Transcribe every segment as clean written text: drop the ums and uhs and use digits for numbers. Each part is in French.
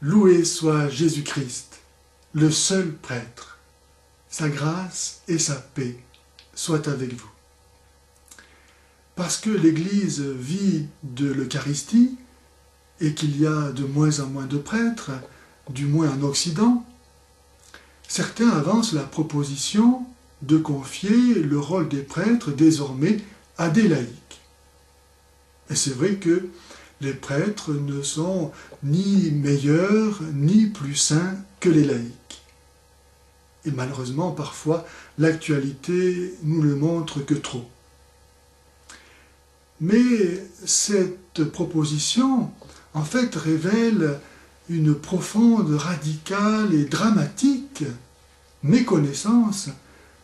Loué soit Jésus-Christ, le seul prêtre. Sa grâce et sa paix soient avec vous. Parce que l'Église vit de l'Eucharistie et qu'il y a de moins en moins de prêtres, du moins en Occident, certains avancent la proposition de confier le rôle des prêtres désormais à des laïcs. Et c'est vrai que les prêtres ne sont ni meilleurs ni plus saints que les laïcs. Et malheureusement, parfois, l'actualité nous le montre que trop. Mais cette proposition, en fait, révèle une profonde, radicale et dramatique méconnaissance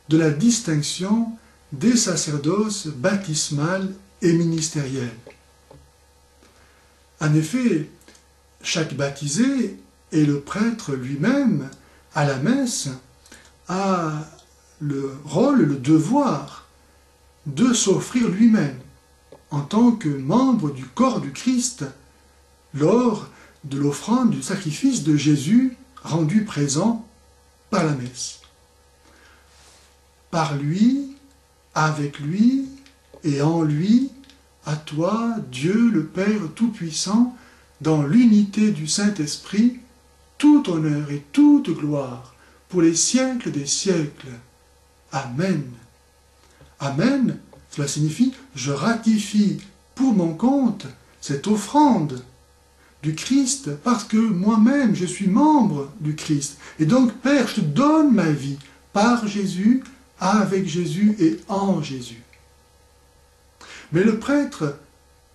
de la distinction des sacerdoces baptismal et ministériel. En effet, chaque baptisé et le prêtre lui-même, à la messe, a le rôle, le devoir de s'offrir lui-même en tant que membre du corps du Christ lors de l'offrande du sacrifice de Jésus rendu présent par la messe. Par lui, avec lui et en lui, à toi, Dieu le Père Tout-Puissant, dans l'unité du Saint-Esprit, tout honneur et toute gloire pour les siècles des siècles. Amen. Amen, cela signifie « je ratifie pour mon compte cette offrande du Christ parce que moi-même je suis membre du Christ. Et donc, Père, je te donne ma vie par Jésus, avec Jésus et en Jésus. » Mais le prêtre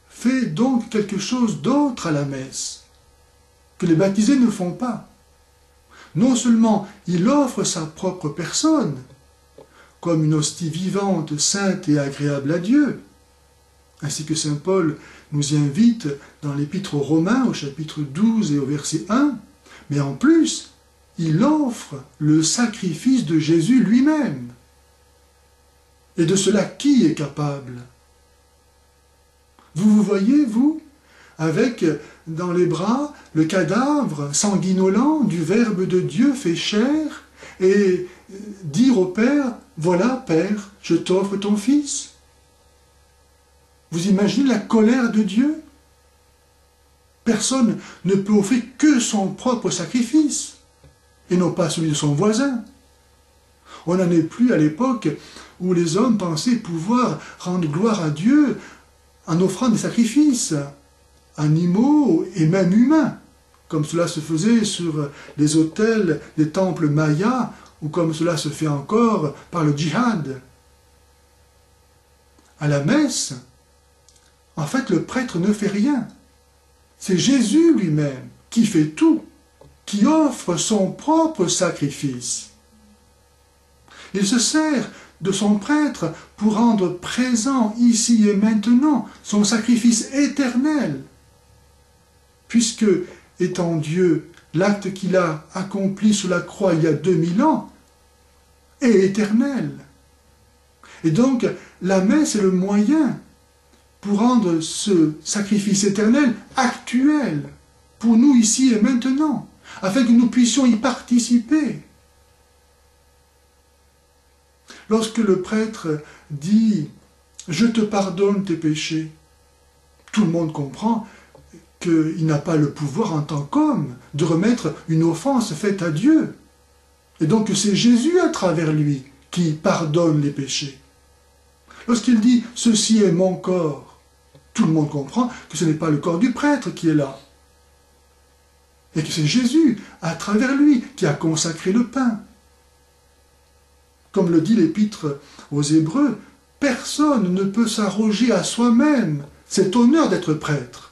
fait donc quelque chose d'autre à la messe, que les baptisés ne font pas. Non seulement il offre sa propre personne, comme une hostie vivante, sainte et agréable à Dieu, ainsi que saint Paul nous y invite dans l'Épître aux Romains, au chapitre 12 et au verset 1, mais en plus, il offre le sacrifice de Jésus lui-même. Et de cela, qui est capable ? Vous voyez, vous, avec dans les bras le cadavre sanguinolent du Verbe de Dieu fait chair, et dire au Père, voilà, Père, je t'offre ton Fils. Vous imaginez la colère de Dieu? Personne ne peut offrir que son propre sacrifice, et non pas celui de son voisin. On n'en est plus à l'époque où les hommes pensaient pouvoir rendre gloire à Dieu en offrant des sacrifices, animaux et même humains, comme cela se faisait sur les autels des temples mayas, ou comme cela se fait encore par le djihad. À la messe, en fait, le prêtre ne fait rien. C'est Jésus lui-même qui fait tout, qui offre son propre sacrifice. Il se sert de son prêtre pour rendre présent ici et maintenant son sacrifice éternel, puisque, étant Dieu, l'acte qu'il a accompli sous la croix il y a 2000 ans est éternel. Et donc, la messe est le moyen pour rendre ce sacrifice éternel actuel, pour nous ici et maintenant, afin que nous puissions y participer. Lorsque le prêtre dit « Je te pardonne tes péchés », tout le monde comprend qu'il n'a pas le pouvoir en tant qu'homme de remettre une offense faite à Dieu. Et donc c'est Jésus à travers lui qui pardonne les péchés. Lorsqu'il dit « Ceci est mon corps », tout le monde comprend que ce n'est pas le corps du prêtre qui est là. Et que c'est Jésus, à travers lui, qui a consacré le pain. Comme le dit l'Épître aux Hébreux, personne ne peut s'arroger à soi-même cet honneur d'être prêtre.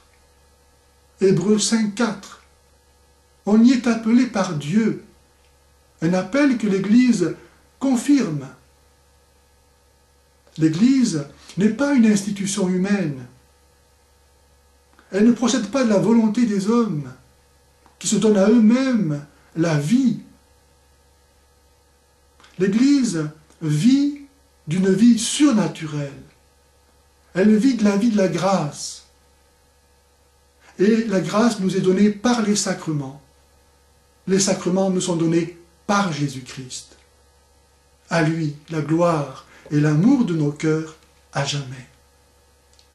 Hébreux 5,4. On y est appelé par Dieu, un appel que l'Église confirme. L'Église n'est pas une institution humaine. Elle ne procède pas de la volonté des hommes, qui se donnent à eux-mêmes la vie. L'Église vit d'une vie surnaturelle. Elle vit de la vie de la grâce. Et la grâce nous est donnée par les sacrements. les sacrements me sont donnés par Jésus-Christ. À lui la gloire et l'amour de nos cœurs à jamais.